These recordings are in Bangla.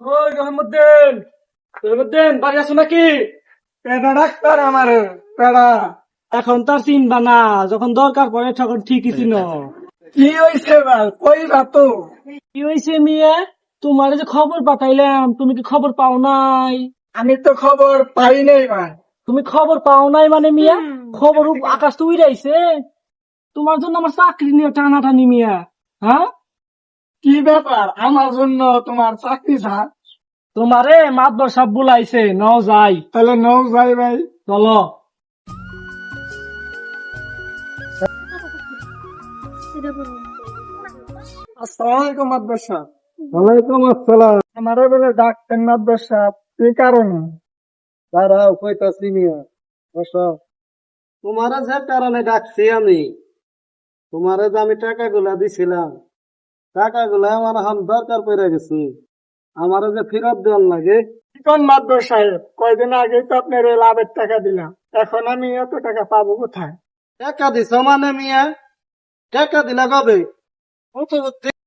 ওই রহমুদ্দিন, রহমুদ্দিন বাড়ি আছো নাকি? পেড়া ডাক্তার আমার পেড়া। এখন তার চিনবা না, যখন দরকার পড়ে তখন ঠিকই চিনো। কি হয়েছে ভাই, কইবা তো? কি হয়েছে মিয়া? তোমার যে খবর পাঠাইলাম, তুমি কি খবর পাও নাই? আমি তো খবর পাই নাই ভাই। তুমি খবর পাও নাই মানে মিয়া? খবর আকাশ তো উড়াইছে। তোমার জন্য আমার চাকরি নিয়ে টানাটানি মিয়া। হ্যাঁ, কি ব্যাপার, আমার জন্য তোমার চাকরি ছাড়? তোমারে মাতবর সাহেব বুলাইছে, নাও যাই। তাহলে নৌ যাই ভাই। চলো। আসসালামু আলাইকুম মাদবর সাহেব। ওয়ালাইকুম আসসালাম। আমারে বলে ডাক্তার মাদবর সাহেব, কি কারণে? দাঁড়াও, কইতাছি মিয়া। বসো। তোমারে যে কারণে ডাকছি আমি, তোমারে যে আমি টাকাগুলা দিছিলাম, টাকাগুলা আমার এখন দরকার পড়ে গেছে। আমারে যে ফেরত দেওয়ার লাগে। কোন মাদবর সাহেব, কয়দিন আগে তো আপনার এই লাভের টাকা দিলাম, এখন আমি এত টাকা পাবো কোথায়? টাকা দিছ মানে মিয়া? টাকা দিলা কবে?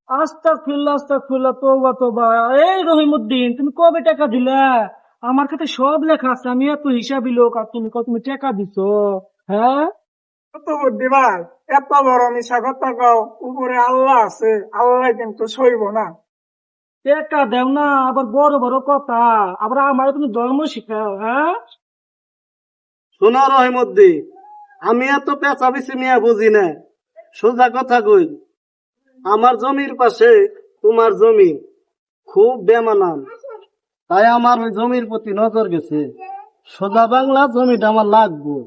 আস্তাগফিরুল্লাহ, আস্তাগফিরুল্লাহ, তওবা তওবা। এই রহিমউদ্দিন, তুমি কবে টাকা দিলা? আমার কাছে সব লেখা আছে, আমি এত হিসাবি লোক, আর তুমি তুমি টাকা দিছো? হ্যাঁ, কত বুদ্ধি ভাই, এত বড় মিশা কথা কও, উপরে আল্লাহ আছে, আল্লাহ কিন্তু সইব না। টাকা দেও না, আবার বড় বড় কথা, আবার আমার তুমি ধর্ম শিখাও। হ্যাঁ, শোনো রহিমউদ্দিন, আমি এত পেঁচা বেশি মিয়া বুঝি না, সোজা কথা কই। আমার জমির পাশে তোমার জমি খুব বেমানান, তাই আমার ওই জমির প্রতি নজর গেছে। সোজা বাংলা, জমিটা আমার লাগবে।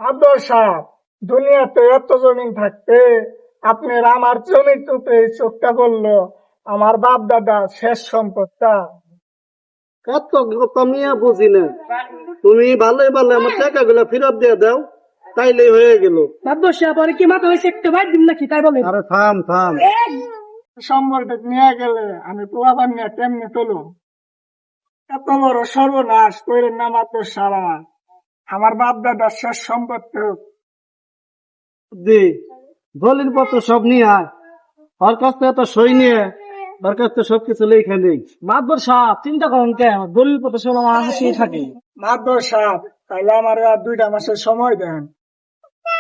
মাদবর সাহেব, দুনিয়াতে এত জমিন থাকতে আপনার আমার জমির টুপে চোখটা করলো, আমার বাপ দাদা শেষ সম্পদটা। কত কথা মিয়া বুঝি না, তুমি ভালো ভালো আমার টাকাগুলো ফেরত দিয়ে দাও, তাইলে হয়ে গেল। মাদবর সাহেব, আর কি মাথা হয়েছে, একটু বাইর দিন নাকি, তাই বলেন? আরে থাম থাম। সম্বলটা নিয়ে গেলে আমি পোলাপান নিয়ে কেমনে চলো? এত বড় সর্বনাশ করেন না মাদবর সাহেব, আমার বাপ দাদার শেষ সম্পদ তো। দি দলিল পত্র সব নিয়ে আয়, ওর কাছ থেকে তো সই নিয়ে, ওর কাছ থেকে সবকিছু লেখা নেই। মাতবর সাহেব, চিন্তা করেন কেন? দলিল পত্র সব আমার হাতেই থাকে। মাদবর সাহেব, তাহলে আমার আর 2টা মাসের সময় দেন।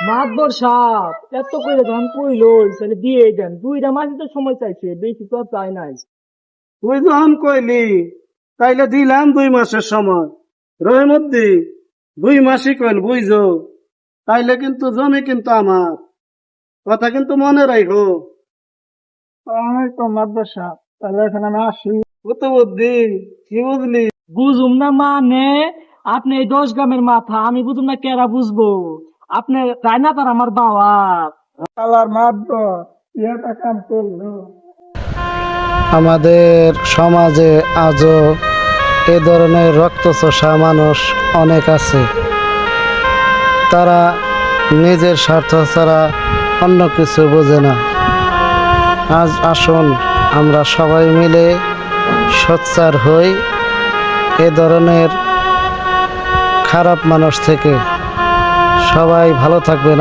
মাতবর সাহেব, এত করে ধান কইলো, তাহলে দিয়ে দেন। 2টা মাসে তো সময় চাইছে, বেশি তো আর চাই নাই। তুই যখন কইলি তাইলে দিলাম 2 মাসের সময়। রহিমউদ্দিন, 2 মাসই কইল, বুঝছো? তাইলে কিন্তু জমি কিন্তু আমার, কথা কিন্তু মনে রাখো। আসসালামাইকুম মাদবর সাহেব, তাহলে এখন আমি আসি। কত বুদ্ধি, কি বুঝলি? বুঝুম না মানে, আপনি এই 10 গ্রামের মাথা, আমি বুঝুম না কেরা বুঝবো? আপনি তাই না, তার আমার বাবা। আল্লাহর মাদবর, এটা কাম করলো। আমাদের সমাজে আজও এ ধরনের রক্তচোষা মানুষ অনেক আছে। তারা নিজের স্বার্থ ছাড়া অন্য কিছু বোঝে না। আজ আসুন আমরা সবাই মিলে সোচ্চার হই এ ধরনের খারাপ মানুষ থেকে। সবাই ভালো থাকবেন।